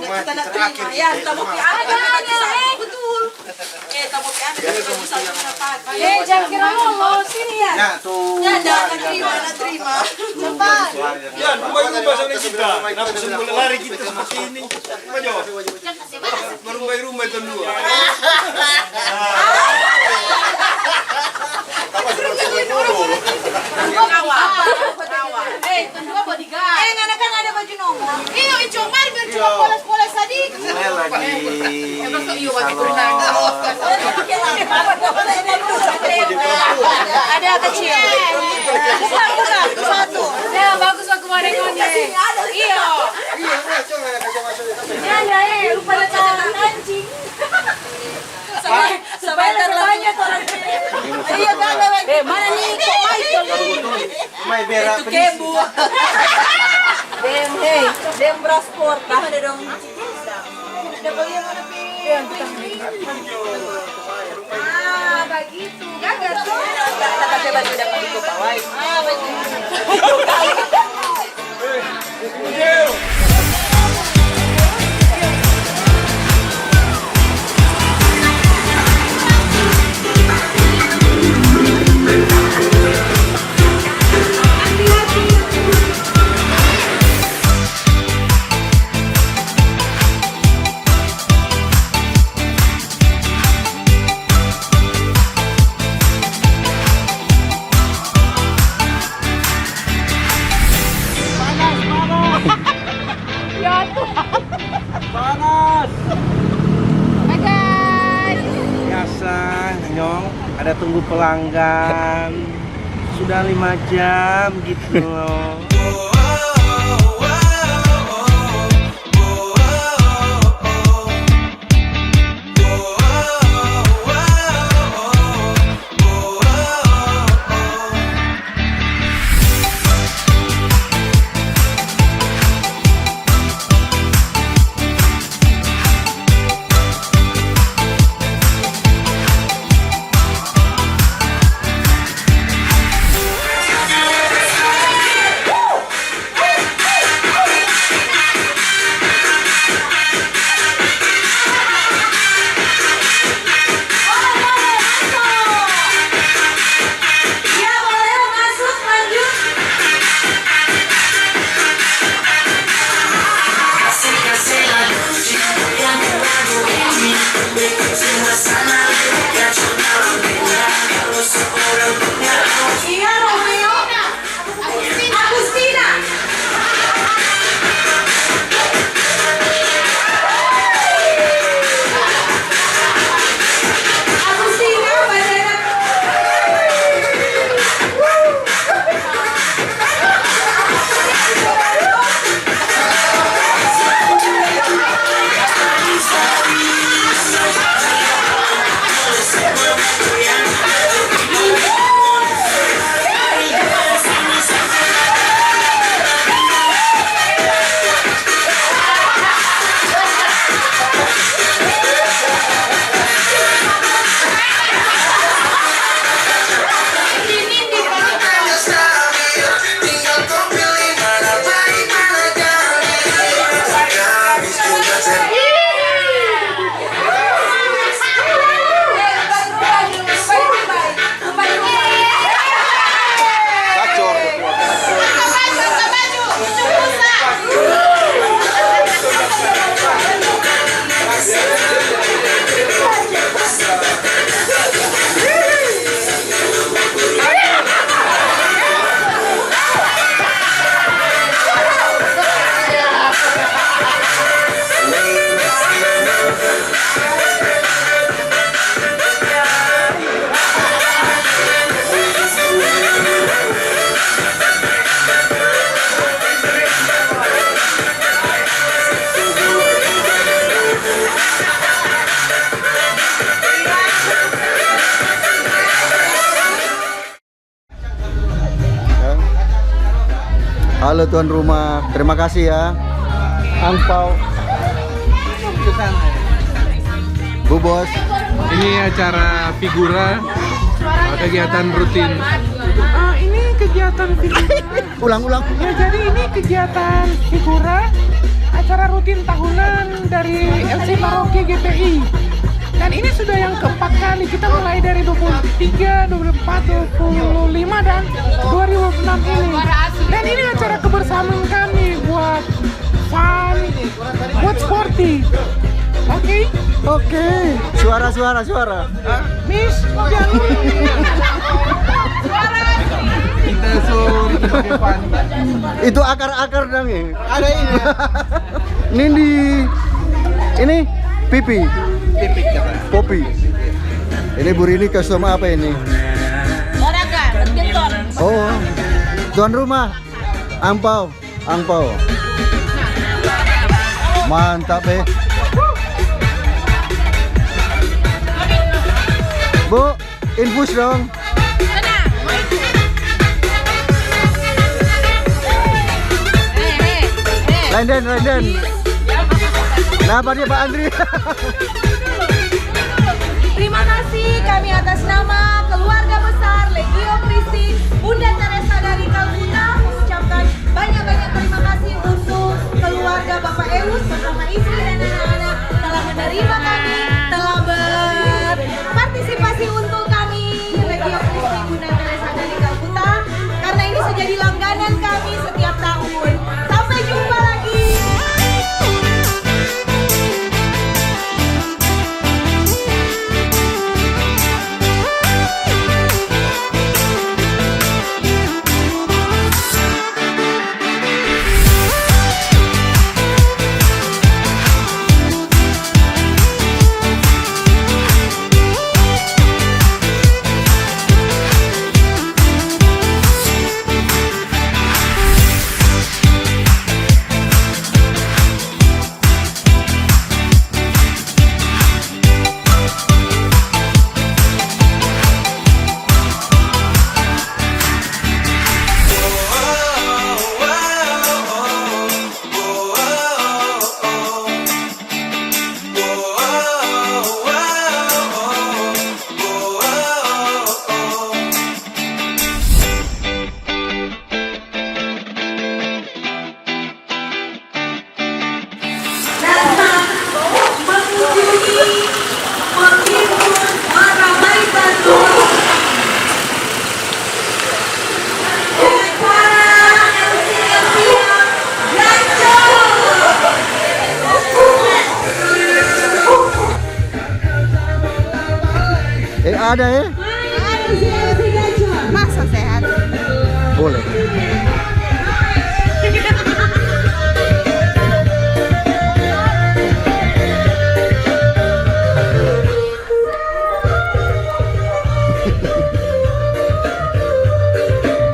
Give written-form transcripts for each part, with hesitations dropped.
tanah terima. Ya, tamu ki ada betul. Tamu ki ada bisa dapat. Jangan kira lolos sini ya. Ya, tuh. Ya, nak terima. Cepat. Ya, rumah-rumah sama kita. Kenapa semua lari kita seperti ini? Maju. Rumah-rumah itu dulu. Tunggu bodyguard. Kan ada baju nomor. Iyo, icomar biar cuma poles-poles tadi. Saya lagi Ada kecil. Bukan, satu. Ya, bagus aku marengonnya. Iyo. Ya, lupa letak anjing. Sebentar banyak orang. Iya kan, mana nih kok Mai bera itu kebu. Dem brasport. Ada dong. Ada bagian mana Begitu. Gagal tuh. Kita pakai baju dapat itu pawai. Baju. biasa, Nyong. Ada tunggu pelanggan. Sudah 5 jam gitu loh. Halo tuan rumah, terima kasih ya. Angpau. Bu Bos. Ini acara figura, kegiatan rutin. Ini kegiatan figura. Ulang. Ya, jadi ini kegiatan figura, acara rutin tahunan dari LC Paroki GPI. Dan ini sudah yang keempat kali. Kita mulai dari 23, 24, 25 dan 2006 ini. Dan ini acara kebersamaan kami buat fun, buat sporty. Oke. Suara. Miss, jangan kita suruh pakai fun. Itu akar-akar dong ya. Ada ini. Nindi. Ini pipi. Popi. Ini Bu Rini customer apa ini? Olahraga, badminton. Oh. Tuan rumah. Angpau. Mantap Bu, infus dong. Lenden. Kenapa dia Pak Andri? Terima kasih kami atas nama keluarga besar Legio Christi Bunda Teresa dari Kalkuta mengucapkan banyak-banyak terima kasih untuk keluarga Bapak Eus bersama istri dan anak-anak telah menerima kami, telah berpartisipasi untuk kami Legio Christi Bunda Teresa dari Kalkuta karena ini sudah jadi langganan kami setiap tahun. Sampai jumpa lagi. Ada ya? Masa sehat? Boleh.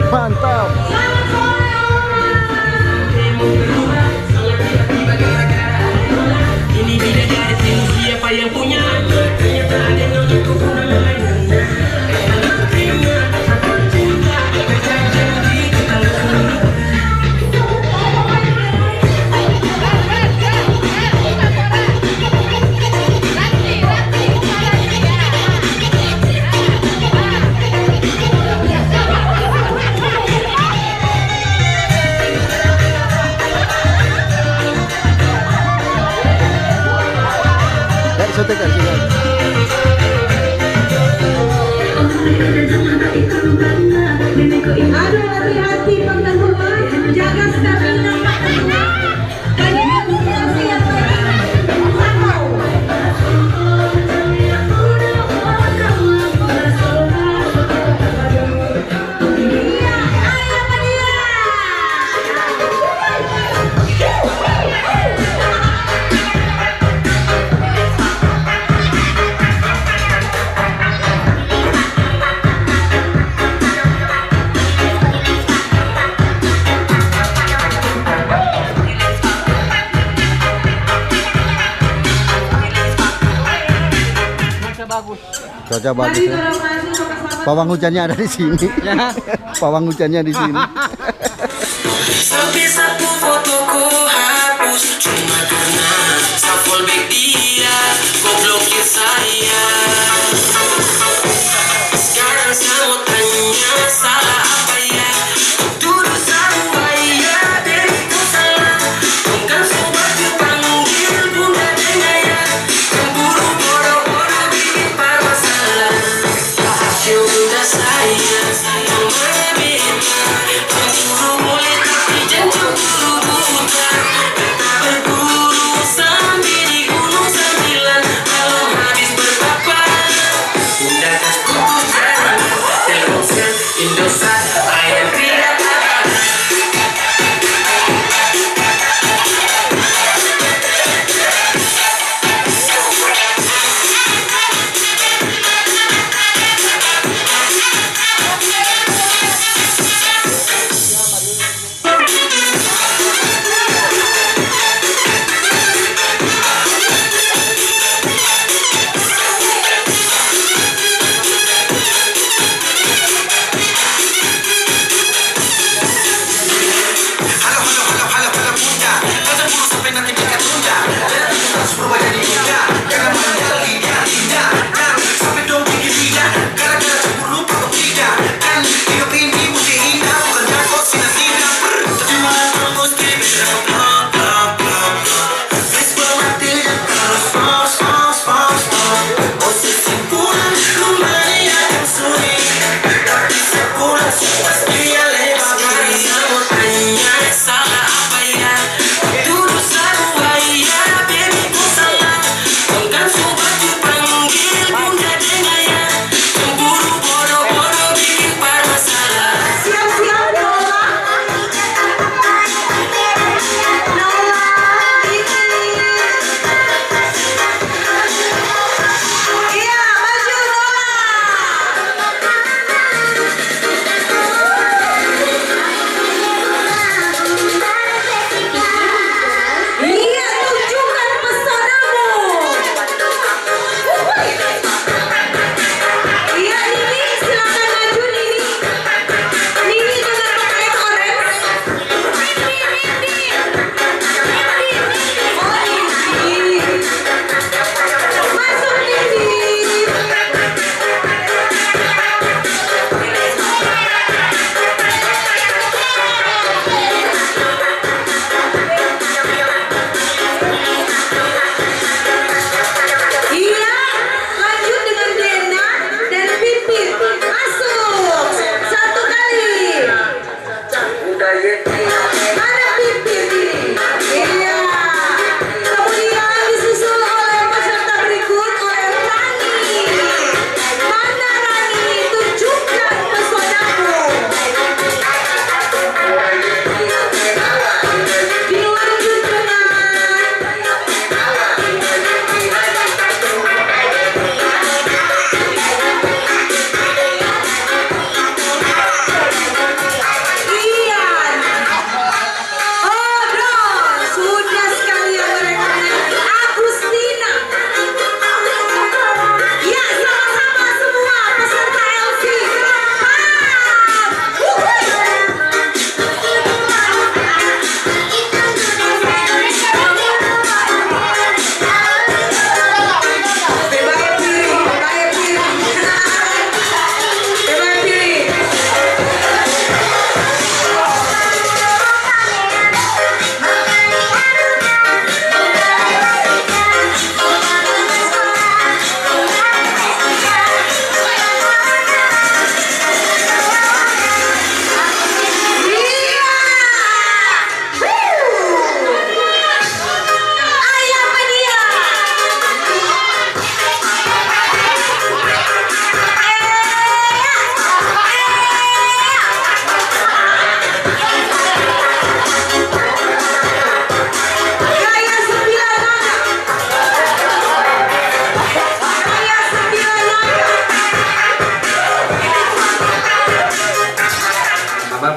Mantap. Ini bila dari siapa yang punya? Ternyata ada yang Sotekan sini. Aduh, hati-hati teman-teman, jaga stamina makanan. Banyak durasi yang Cuaca bagus ya. Pawang hujannya ada di sini. Pawang hujannya di sini. Sampai satu fotoku hapus cuma karena shuffle back dia kau blokir saya. Sekarang saya tanya salah apa ya? Tuduh saya ya diriku salah. Bukan sobat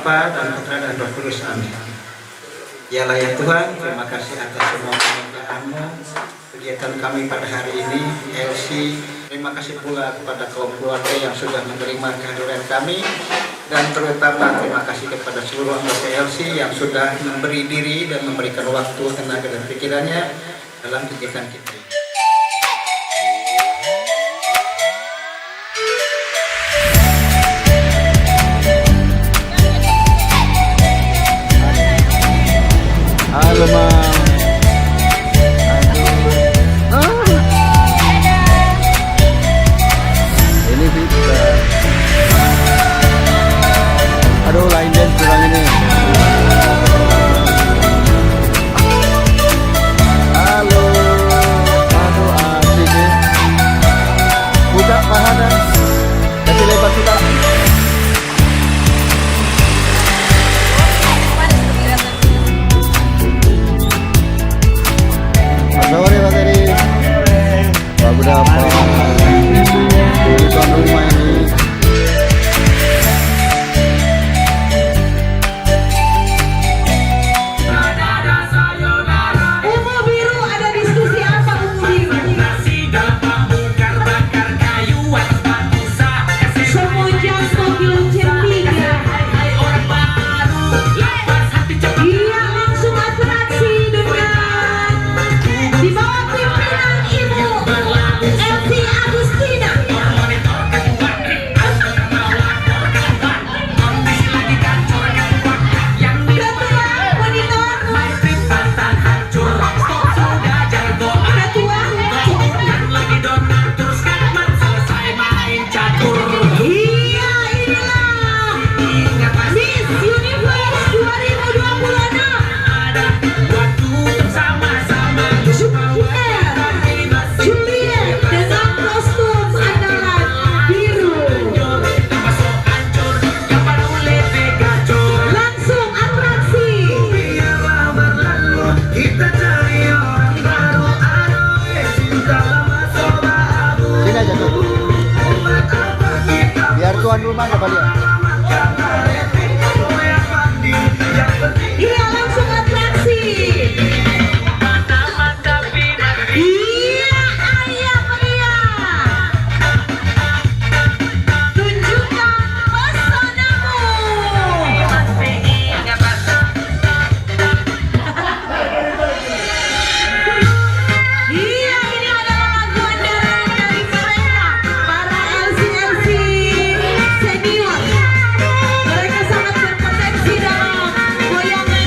Bapa dan Putra dan Roh Kudus. Amin. Yalah ya Tuhan, terima kasih atas semua penyertaan-Mu kegiatan kami pada hari ini. Elsie, terima kasih pula kepada kaum keluarga yang sudah menerima kehadiran kami, dan terutama terima kasih kepada seluruh anggota Elsie yang sudah memberi diri dan memberikan waktu, tenaga dan pikirannya dalam kegiatan kita. Halo Mam. Ini Vita. Aduh, lain dance kurang ini. Halo. Aduh, asik nih. Buka pahanan. Kasih lebar sudah. Sore Pak Teri. Beberapa di tuan rumah ini. Ungu biru, ada diskusi apa ungu biru? Semenjak Tokyo Cempiga. Iya, langsung atraksi dengan di bawah pimpinan Ibu Elsie Agustina. Ketua monitor, iya inilah Miss Universe 2026. Juliet dengan kostum andalan biru. Langsung atraksi. Sini aja tuh. Biar tuan rumah dapat lihat. Iya, langsung atraksi. Iya, ayah meriah. Tunjukkan pesonamu. Iya, ini adalah lagu andalan dari mereka, para Elsie senior. Mereka sangat berpotensi dalam goyangan.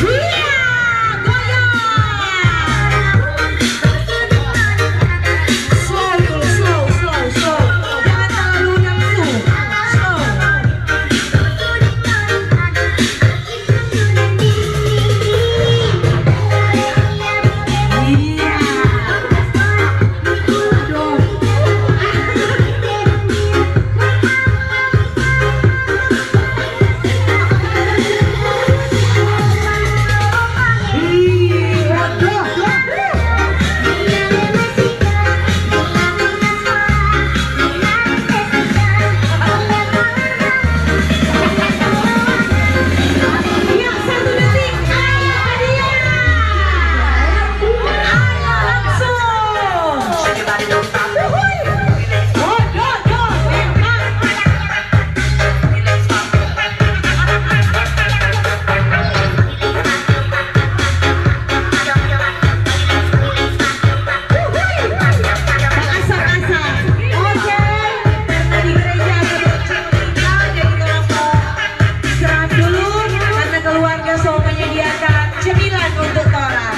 Iya, goyang. Slow. Jangan terlalu nafsu. Slow. Iya. Aduh. Iya, 1 detik. Ayah Diana. Ayah langsung. Asal-asal. Oke, karena di gereja tinggal, jadi tolong istirahat dulu karena keluarga so menyediakan cemilan untuk orang.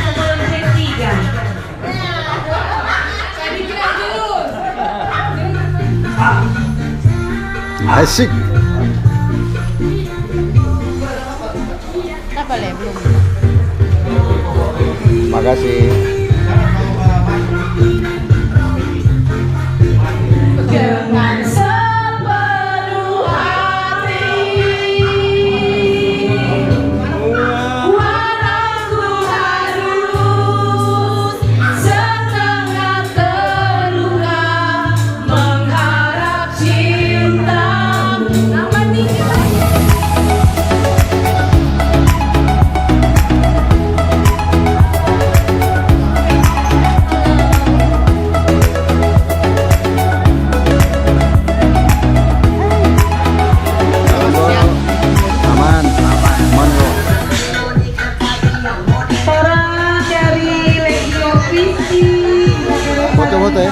Sebelum jam 3. Asik. Makasih. Dengan sepenuh hati, walaku harus setengah terluka mengharap foto ya.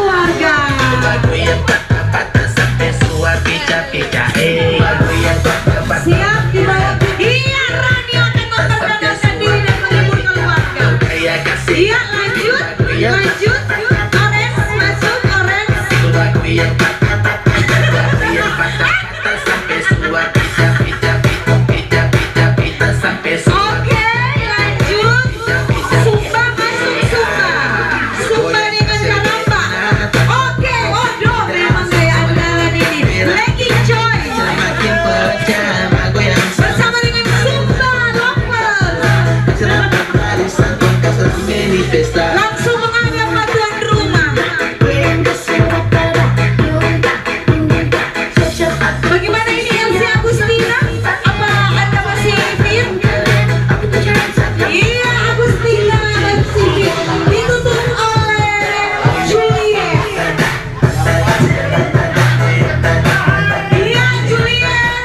Keluarga. Siap dibawa. Iya, Rani akan memperkenalkan diri dan menghibur keluarga. Iya, lanjut. Orange, masuk orange. Oke, lanjut. Sumba masuk Sumba. Sumba dengan karamba. Oke, waduh, memang gaya andalan ini. Lagi Joy. Bersama dengan Sumba Lover. Langsung menganggap tuan rumah. Bagaimana ini Elsie Agustina? Apa Anda masih fit? Iya, Agustina masih fit. Ditutup oleh Juliet. Iya, Juliet.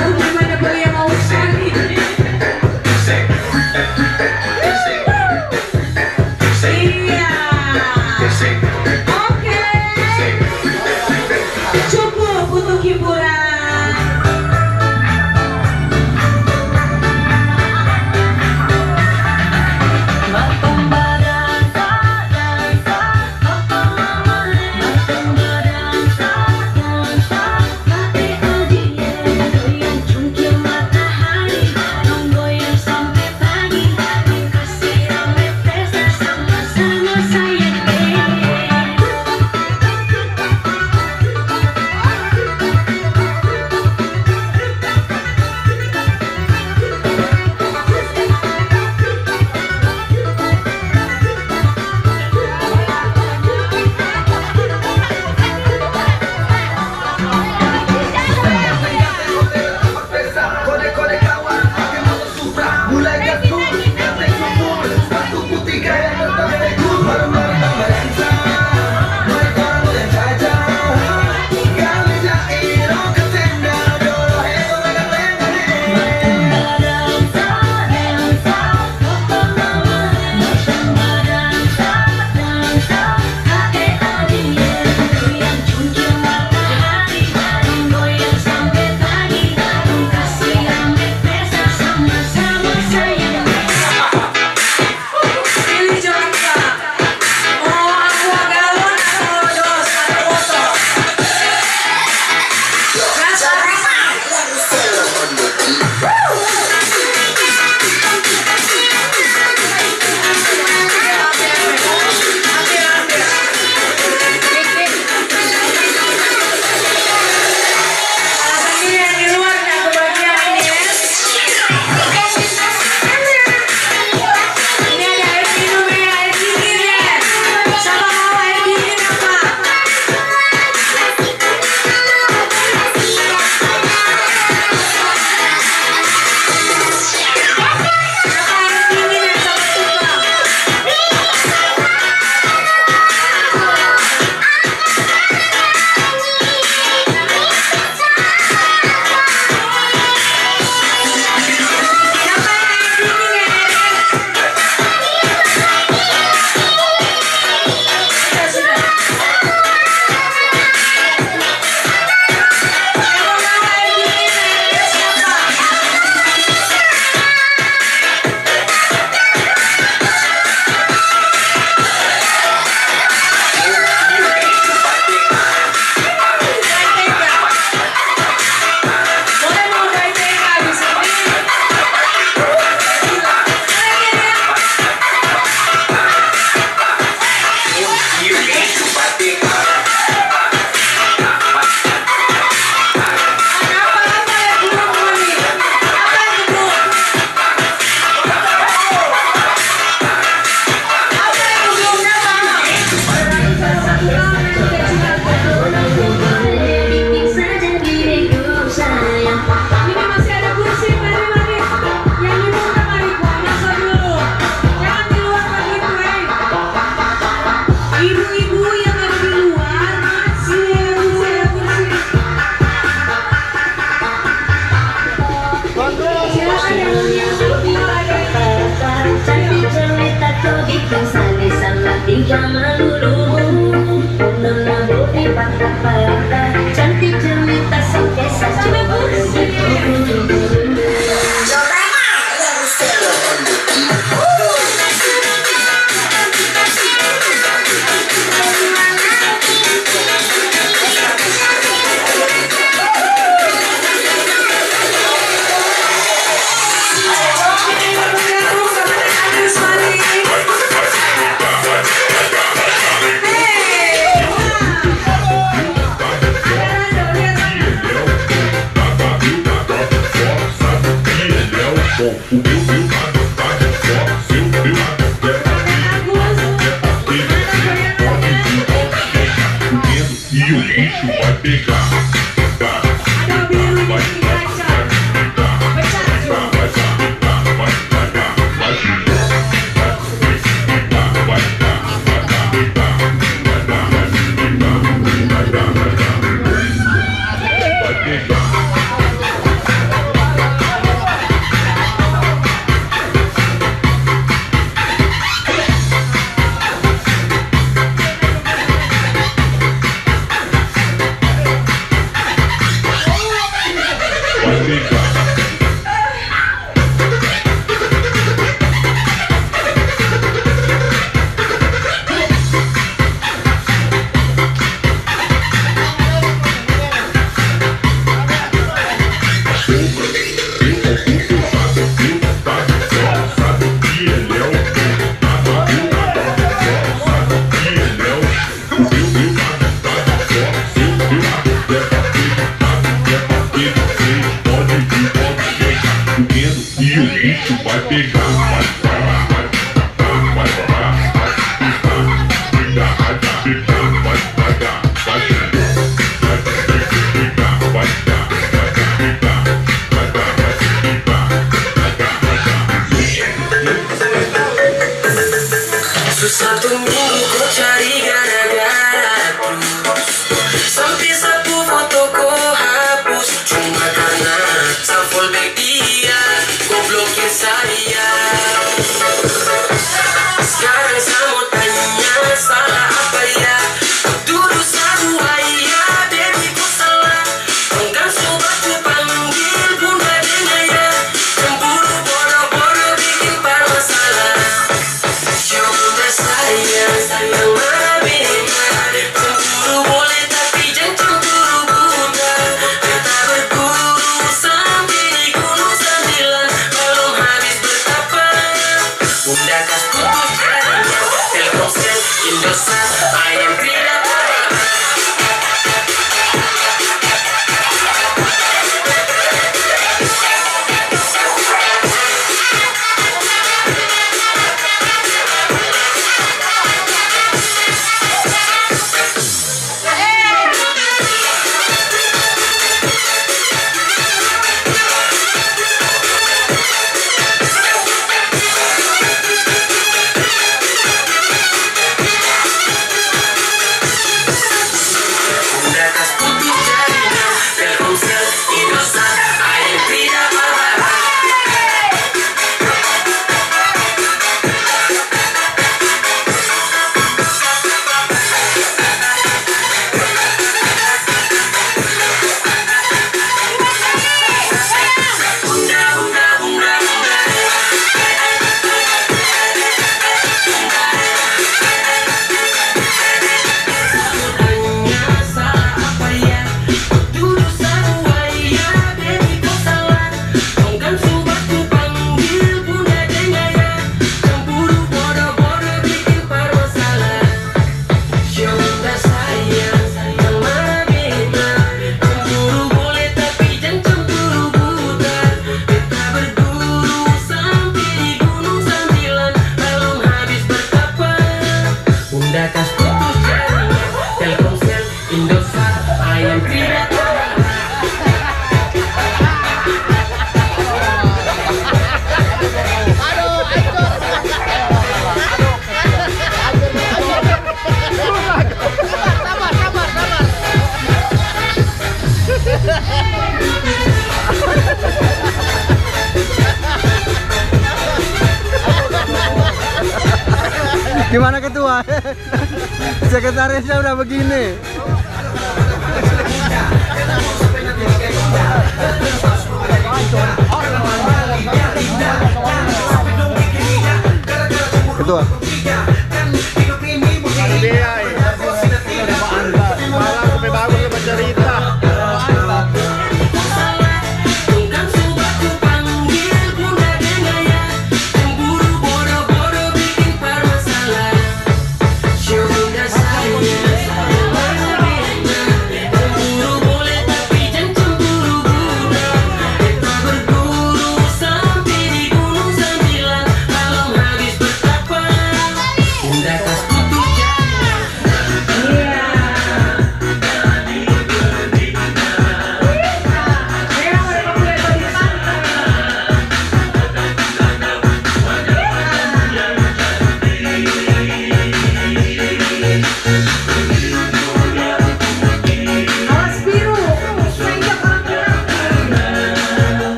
Gimana boleh mau sekali? Iya. Oke. Cukup untuk hiburan. zaman dulu, menabur di patah-patah, cantik cerita sampai sampai Satu minggu ku cari gara-gara sampai satu foto ku hapus cuma karena shuffle back dia gobloknya saya. Sekarang saya mau tanya salah apa ya? Dulu saya ya baby ku salah. Engkau coba ku panggil bunda dengan ya. Cemburu bodoh-bodoh bikin masalah. Sayang marah cemburu boleh tapi jangan cemburu buta. Kita berburu sampai di gunung sembilan belum habis bertapa. Bunda kas putus jaringan Telkomsel Indosat ayam tidak Gimana ketua? Sekretarisnya udah begini.